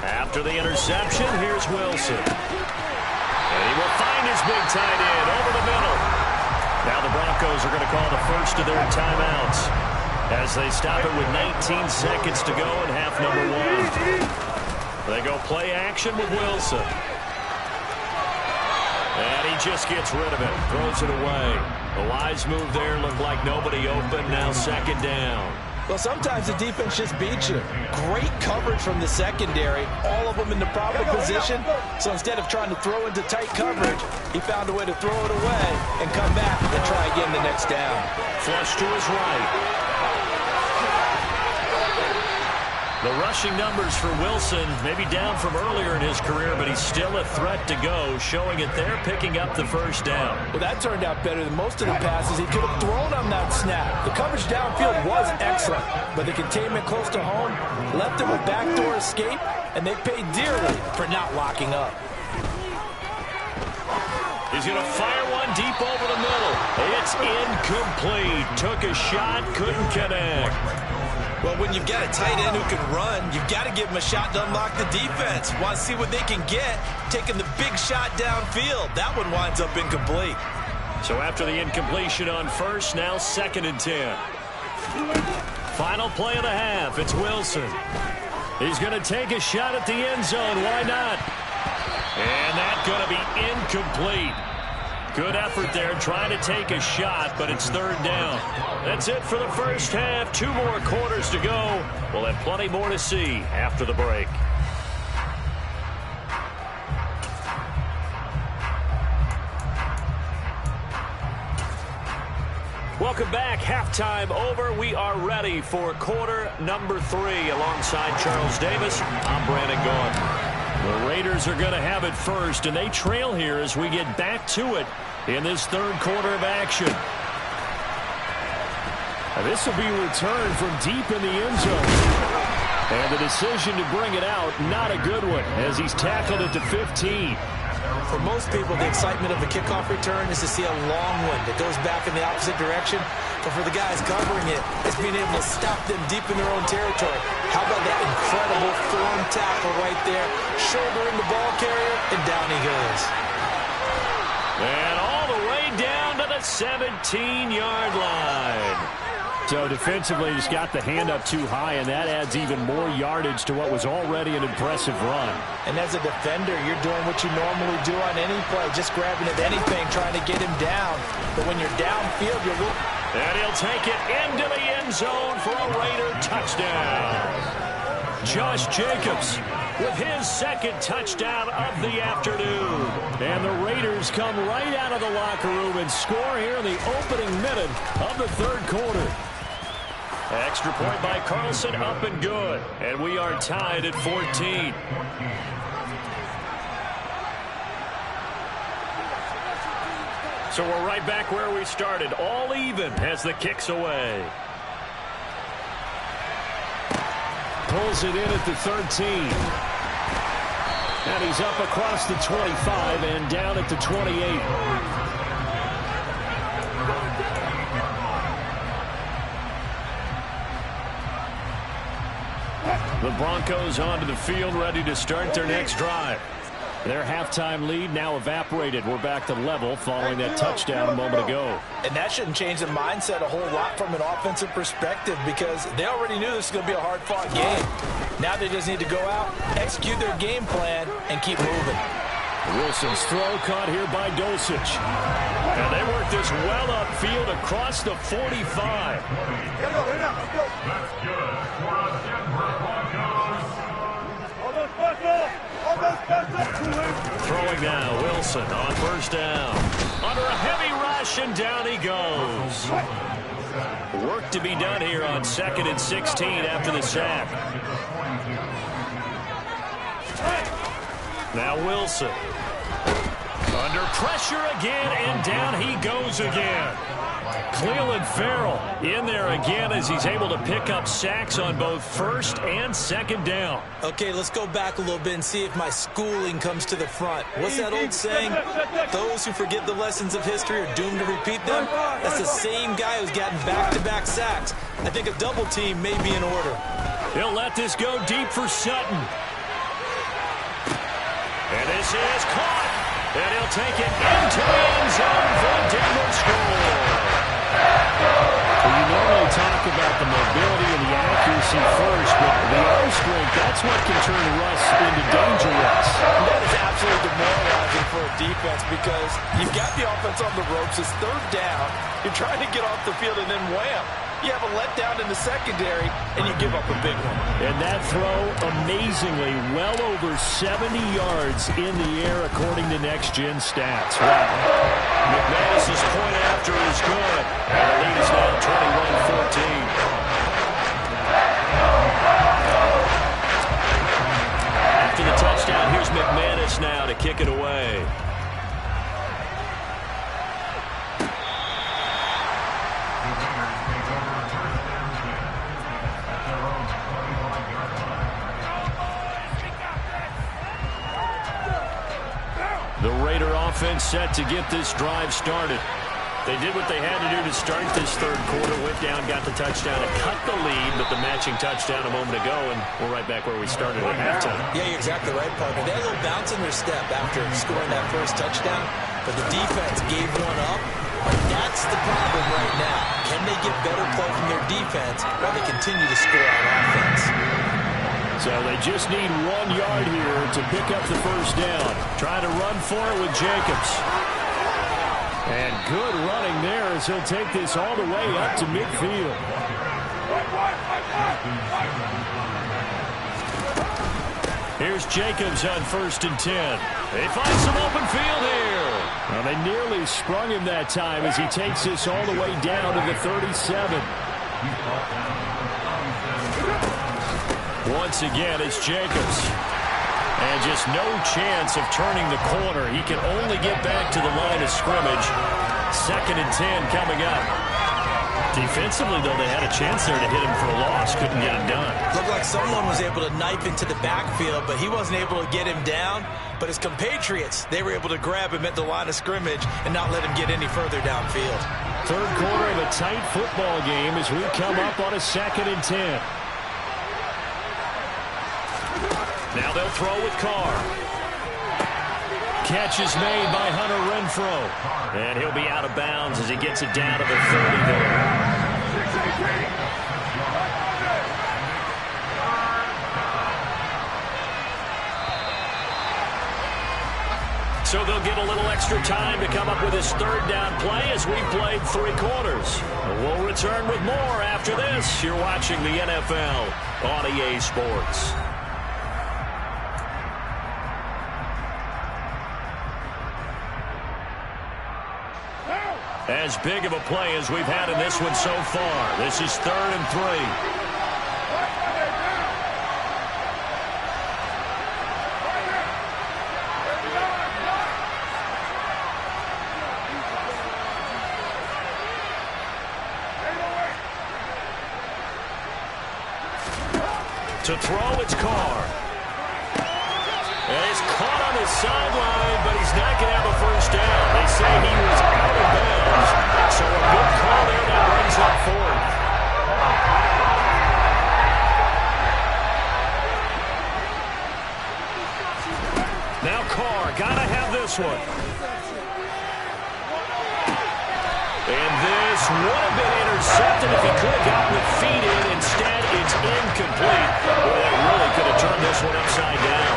After the interception, here's Wilson. And he will find his big tight end over the middle. Now the Broncos are going to call the first of their timeouts as they stop it with 19 seconds to go in half number 1. They go play action with Wilson. And he just gets rid of it, throws it away. A wise move there, looked like nobody open, now second down. Well, sometimes the defense just beats you. Great coverage from the secondary, all of them in the proper position. So instead of trying to throw into tight coverage, he found a way to throw it away and come back and try again the next down. Flush to his right. The rushing numbers for Wilson may be down from earlier in his career, but he's still a threat to go, showing it there, picking up the first down. Well, that turned out better than most of the passes he could have thrown on that snap. The coverage downfield was excellent, but the containment close to home left him a backdoor escape, and they paid dearly for not locking up. He's going to fire one deep over the middle. It's incomplete. Took a shot, couldn't connect. Well, when you've got a tight end who can run, you've got to give him a shot to unlock the defense. Want to see what they can get, taking the big shot downfield. That one winds up incomplete. So after the incompletion on first, now 2nd and 10. Final play of the half. It's Wilson. He's going to take a shot at the end zone. Why not? And that's going to be incomplete. Good effort there trying to take a shot, but it's 3rd down. That's it for the first half. 2 more quarters to go. We'll have plenty more to see after the break. Welcome back. Halftime over. We are ready for quarter number 3. Alongside Charles Davis, I'm Brandon Gaudin. The Raiders are going to have it first, and they trail here as we get back to it in this 3rd quarter of action. This will be returned from deep in the end zone. And the decision to bring it out, not a good one, as he's tackled it to 15. For most people, the excitement of the kickoff return is to see a long one that goes back in the opposite direction. But for the guys covering it, it's being able to stop them deep in their own territory. How about that incredible form tackle right there, shouldering the ball carrier, and down he goes. And all the way down to the 17-yard line. So defensively, just got the hand up too high, and that adds even more yardage to what was already an impressive run. And as a defender, you're doing what you normally do on any play, just grabbing at anything, trying to get him down. But when you're downfield, you're... And he'll take it into the end zone for a Raider touchdown. Josh Jacobs with his 2nd touchdown of the afternoon. And the Raiders come right out of the locker room and score here in the opening minute of the 3rd quarter. Extra point by Carlson, up and good. And we are tied at 14. So we're right back where we started, all even as the kick's away. Pulls it in at the 13. And he's up across the 25 and down at the 28. The Broncos onto the field, ready to start their next drive. Their halftime lead now evaporated. We're back to level following that touchdown a moment ago. And that shouldn't change the mindset a whole lot from an offensive perspective, because they already knew this was going to be a hard-fought game. Now they just need to go out, execute their game plan, and keep moving. Wilson's throw caught here by Dulcich. And they work this well upfield across the 45. Throwing now, Wilson on 1st down. Under a heavy rush, and down he goes. Work to be done here on 2nd and 16 after the sack. Now Wilson. Under pressure again, and down he goes again. Cleveland Farrell in there again as he's able to pick up sacks on both first and second down. Okay, let's go back a little bit and see if my schooling comes to the front. What's that old saying? Those who forget the lessons of history are doomed to repeat them. That's the same guy who's gotten back-to-back sacks. I think a double team may be in order. He'll let this go deep for Sutton. And this is caught. And he'll take it into the end zone for a Denver score. Well, you normally talk about the mobility and the accuracy first, but the arm strength, that's what can turn Russ into dangerous. That is absolutely demoralizing for a defense because you've got the offense on the ropes. It's third down. You're trying to get off the field, and then wham, you have a letdown in the secondary, and you give up a big one. And that throw, amazingly, well over 70 yards in the air, according to Next Gen Stats. Wow. McManus's point after is good. And the lead is now 21-14. After the touchdown, here's McManus now to kick it away. The Raider offense set to get this drive started. They did what they had to do to start this third quarter. Went down, got the touchdown, and cut the lead, but the matching touchdown a moment ago, and we're right back where we started at halftime. Yeah, you're exactly right, partner. They had a little bounce in their step after scoring that first touchdown, but the defense gave one up. That's the problem right now. Can they get better play from their defense while they continue to score on offense? So they just need 1 yard here to pick up the first down. Trying to run for it with Jacobs. And good running there as he'll take this all the way up to midfield. Here's Jacobs on 1st and 10. They find some open field here. Well, they nearly sprung him that time as he takes this all the way down to the 37. Once again, it's Jacobs. And just no chance of turning the corner. He can only get back to the line of scrimmage. 2nd and 10 coming up. Defensively, though, they had a chance there to hit him for a loss. Couldn't get it done. Looked like someone was able to knife into the backfield, but he wasn't able to get him down. But his compatriots, they were able to grab him at the line of scrimmage and not let him get any further downfield. Third quarter of a tight football game as we come up on a 2nd and 10. Now they'll throw with Carr. Catch is made by Hunter Renfrow. And he'll be out of bounds as he gets it down to the 30 there. So they'll get a little extra time to come up with his third down play as we played 3 quarters. We'll return with more after this. You're watching the NFL on EA Sports. As big of a play as we've had in this one so far. This is 3rd and 3. To throw, it's Carr. And he's caught on his sideline, but he's not going to have a first down. They say he was out of bounds. So a good call there that brings up 4th. Now Carr, got to have this one. And this would have been intercepted if he could have gotten the feet in. Instead, it's incomplete. Boy, that really could have turned this one upside down.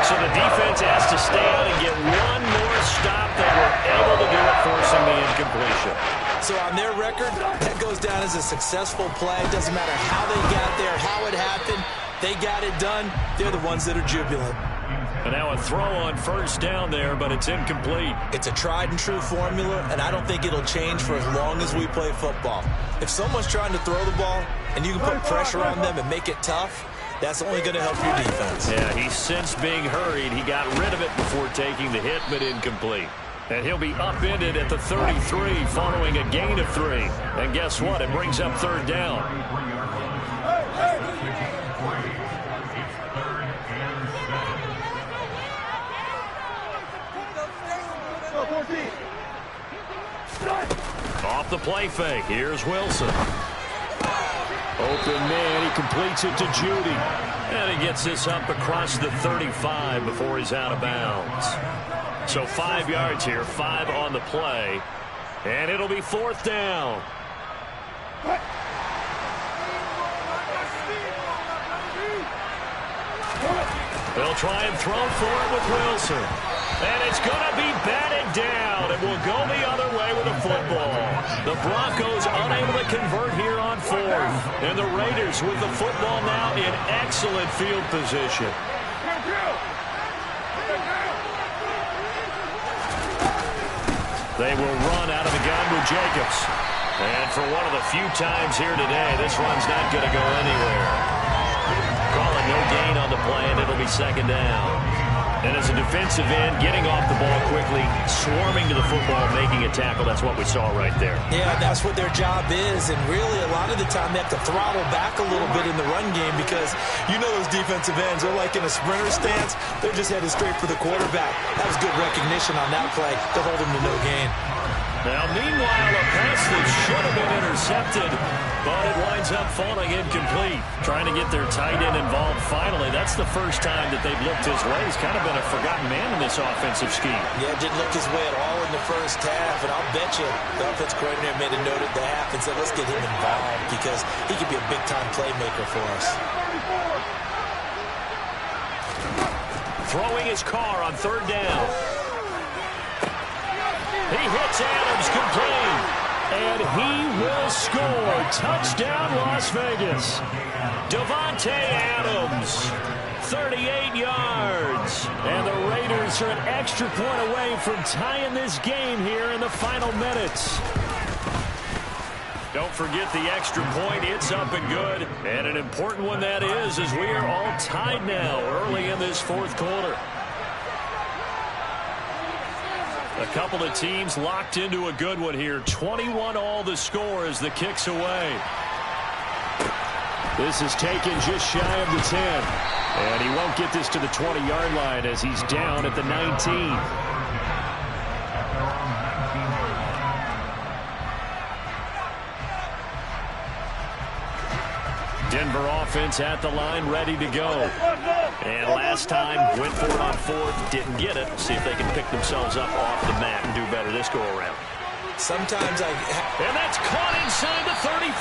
So the defense has to stay out and get one more stop. They were able to do it, forcing the incompletion. So on their record, that goes down as a successful play. Doesn't matter how they got there, how it happened. They got it done. They're the ones that are jubilant. And now a throw on first down there, but it's incomplete. It's a tried and true formula, and I don't think it'll change for as long as we play football. If someone's trying to throw the ball and you can put pressure on them and make it tough, That's only going to help your defense. Yeah, he sensed being hurried. He got rid of it before taking the hit, but incomplete. And he'll be upended at the 33 following a gain of 3. And guess what? It brings up third down. Off the play fake. Here's Wilson. Open man. He completes it to Judy. And he gets this up across the 35 before he's out of bounds. So 5 yards here, 5 on the play. And it'll be fourth down. They'll try and throw for it with Wilson. And it's going to be batted down. It will go the other way with the football. The Broncos unable to convert here on fourth. And the Raiders with the football now in excellent field position. They will run out of the gun with Jacobs. And for one of the few times here today, this run's not going to go anywhere. Calling no gain on the play, and it'll be second down. And as a defensive end, getting off the ball quickly, swarming to the football, making a tackle, that's what we saw right there. Yeah, that's what their job is, and really a lot of the time they have to throttle back a little bit in the run game because you know those defensive ends, they're like in a sprinter stance, they're just headed straight for the quarterback. That was good recognition on that play to hold him to no gain. Now, meanwhile, a pass that should have been intercepted, but it winds up falling incomplete. Trying to get their tight end involved finally. That's the first time that they've looked his way. He's kind of been a forgotten man in this offensive scheme. Yeah, didn't look his way at all in the first half, and I'll bet you the offense coordinator made a note at the half and said, let's get him involved because he could be a big-time playmaker for us. Throwing his car on third down. He hits Adams complete, and he will score. Touchdown, Las Vegas. Davante Adams, 38 yards. And the Raiders are an extra point away from tying this game here in the final minutes. Don't forget the extra point. It's up and good. And an important one that is, as we are all tied now early in this fourth quarter. A couple of teams locked into a good one here. 21-all the score as the kick's away. This is taken just shy of the 10. And he won't get this to the 20-yard line as he's down at the 19. Denver offense at the line, ready to go. And last time, went for it on fourth, didn't get it. See if they can pick themselves up off the mat and do better this go-around. Sometimes and that's caught inside the 35.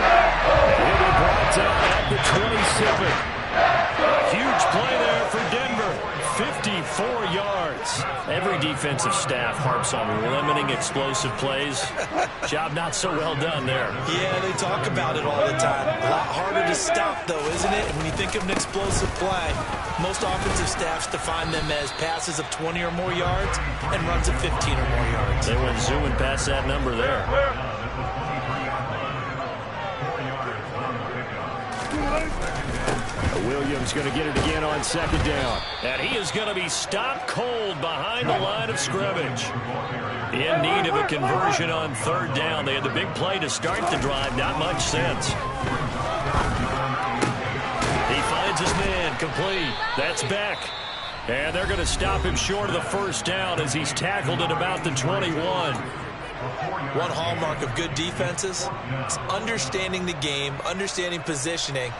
And he'll be brought down at the 27. A huge play there for Denver. 54 yards. Every defensive staff harps on limiting explosive plays. Job not so well done there. Yeah, they talk about it all the time. A lot harder to stop, though, isn't it? When you think of an explosive play, most offensive staffs define them as passes of 20 or more yards and runs of 15 or more yards. They went zooming past that number there. Williams going to get it again on second down. And he is going to be stopped cold behind the line of scrimmage. In need of a conversion on third down. They had the big play to start the drive. Not much sense. He finds his man complete. That's Beck. And they're going to stop him short of the first down as he's tackled at about the 21. One hallmark of good defenses is understanding the game, understanding positioning,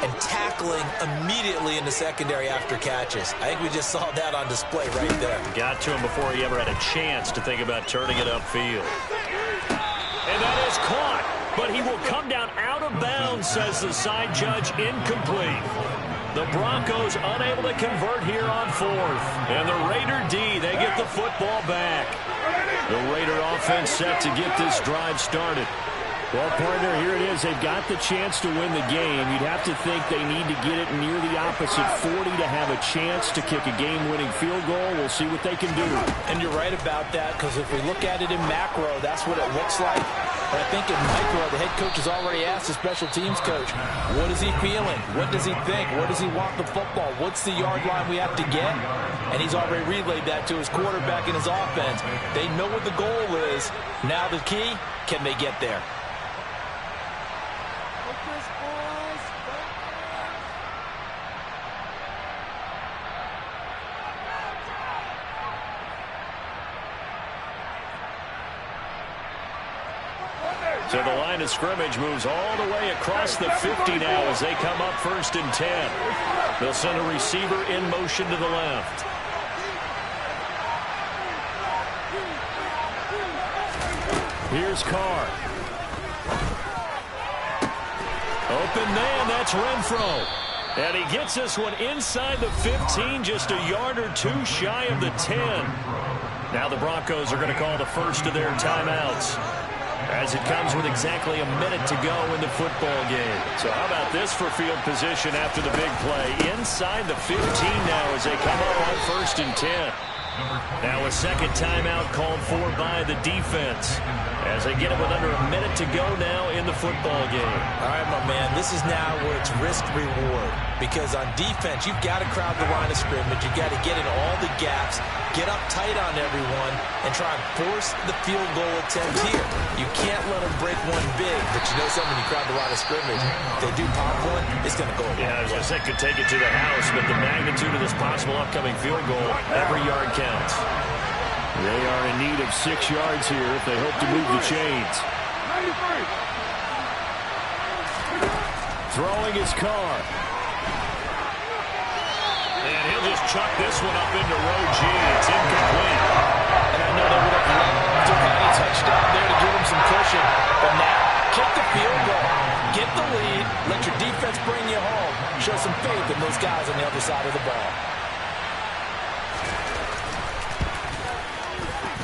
and tackling immediately in the secondary after catches. I think we just saw that on display right there. Got to him before he ever had a chance to think about turning it upfield. And that is caught, but he will come down out of bounds, says the side judge, incomplete. The Broncos unable to convert here on fourth. And the Raider D, they get the football back. The Raider offense set to get this drive started. Well, partner, here it is. They've got the chance to win the game. You'd have to think they need to get it near the opposite 40 to have a chance to kick a game-winning field goal. We'll see what they can do. And you're right about that, because if we look at it in macro, that's what it looks like. But I think in micro, the head coach has already asked the special teams coach, what is he feeling? What does he think? Where does he want the football? What's the yard line we have to get? And he's already relayed that to his quarterback and his offense. They know what the goal is. Now the key, can they get there? So the line of scrimmage moves all the way across the 50 now as they come up 1st and 10. They'll send a receiver in motion to the left. Here's Carr. Open man, that's Renfro. And he gets this one inside the 15, just a yard or two shy of the 10. Now the Broncos are going to call the first of their timeouts, as it comes with exactly a minute to go in the football game. So how about this for field position after the big play? Inside the 15 now as they come up on 1st and 10. Now a second timeout called for by the defense as they get it with under a minute to go now in the football game. All right, my man, this is now where it's risk-reward, because on defense, you've got to crowd the line of scrimmage. You've got to get in all the gaps, get up tight on everyone, and try and force the field goal attempt here. You can't let them break one big, but you know something, when you crowd the line of scrimmage, if they do pop one, it's going to go. Yeah, I was going to say, could take it to the house, but the magnitude of this possible upcoming field goal, every yard counts. They are in need of 6 yards here if they hope to move the chains. Throwing his Carr. And he'll just chuck this one up into row G. It's incomplete. And I know they would have loved to have a touchdown there to give them some cushion. But now, kick the field goal. Get the lead. Let your defense bring you home. Show some faith in those guys on the other side of the ball.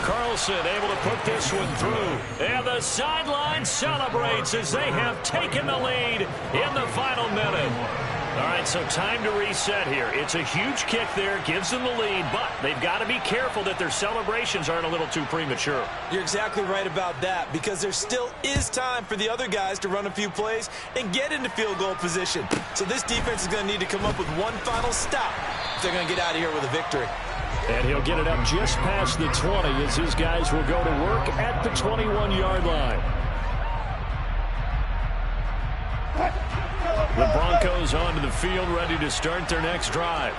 Carlson able to put this one through. And the sideline celebrates as they have taken the lead in the final minute. All right, so time to reset here. It's a huge kick there, gives them the lead, but they've got to be careful that their celebrations aren't a little too premature. You're exactly right about that, because there still is time for the other guys to run a few plays and get into field goal position. So this defense is going to need to come up with one final stop if they're going to get out of here with a victory. And he'll get it up just past the 20 as his guys will go to work at the 21-yard line. The Broncos onto the field, ready to start their next drive.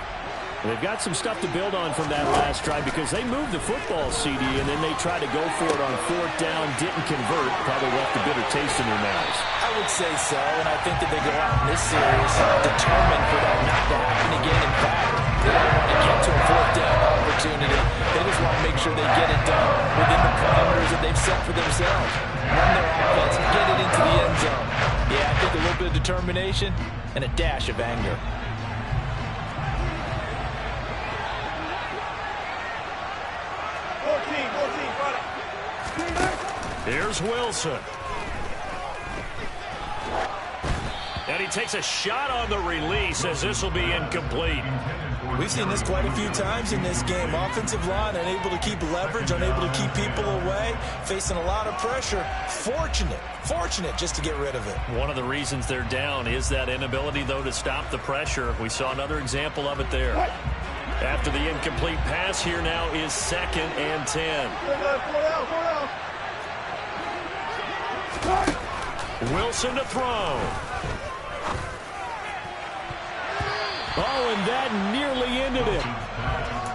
They've got some stuff to build on from that last drive because they moved the football, CD, and then they tried to go for it on 4th down, didn't convert, probably left a bitter taste in their mouths. I would say so, and I think that they go out in this series determined for that not to happen again. In fact, they don't want to get to a 4th down opportunity. They just want to make sure they get it done within the parameters that they've set for themselves. Run their offense, get it into the end zone. Yeah, I think a little bit of determination and a dash of anger. Here's Wilson. And he takes a shot on the release as this will be incomplete. We've seen this quite a few times in this game. Offensive line unable to keep leverage, unable to keep people away, facing a lot of pressure. Fortunate just to get rid of it. One of the reasons they're down is that inability, though, to stop the pressure. We saw another example of it there. After the incomplete pass, here now is 2nd and 10. Wilson to throw. Oh, and that nearly ended it.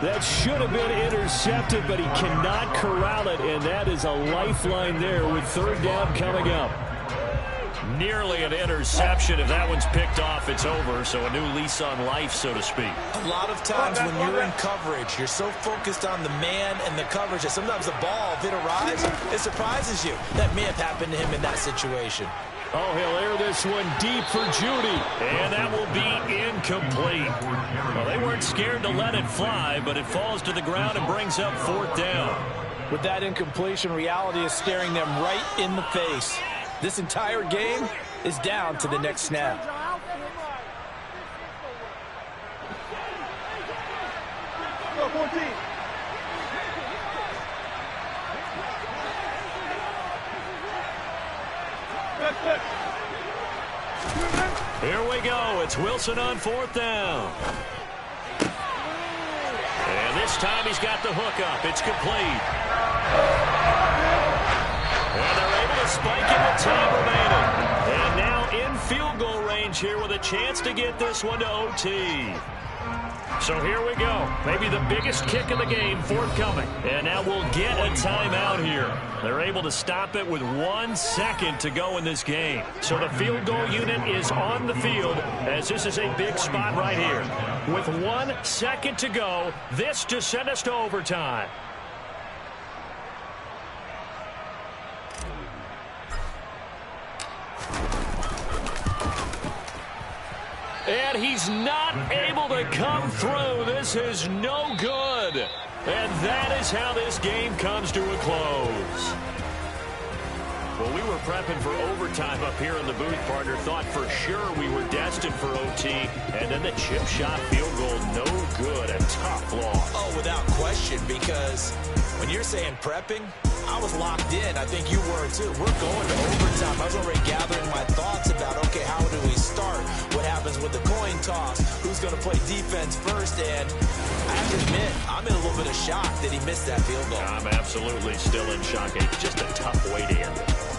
That should have been intercepted, but he cannot corral it, and that is a lifeline there with 3rd down coming up. Nearly an interception. If that one's picked off, it's over, so a new lease on life, so to speak. A lot of times when you're in coverage, you're so focused on the man and the coverage that sometimes the ball, if it arrives, it surprises you. That may have happened to him in that situation. Oh, he'll air this one deep for Judy. And that will be incomplete. Well, they weren't scared to let it fly, but it falls to the ground and brings up 4th down. With that incompletion, reality is staring them right in the face. This entire game is down to the next snap. Here we go. It's Wilson on 4th down. And this time he's got the hook up. It's complete. And they're able to spike it with time remaining. And now in field goal range here with a chance to get this one to OT. So here we go. Maybe the biggest kick of the game forthcoming. And now we'll get a timeout here. They're able to stop it with 1 second to go in this game. So the field goal unit is on the field as this is a big spot right here. With 1 second to go, this to send us to overtime. And he's not able to come through. This is no good. And that is how this game comes to a close. Well, we were prepping for overtime up here in the booth, partner. Thought for sure we were destined for OT. And then the chip shot field goal, no good. A tough loss. Oh, without question, because when you're saying prepping, I was locked in. I think you were too. We're going to overtime. I was already gathering my thoughts about, okay, how do we start? What happens with the coin toss? Who's going to play defense first? And I have to admit, I'm in a little bit of shock that he missed that field goal. I'm absolutely still in shock. It's just a tough way to end it.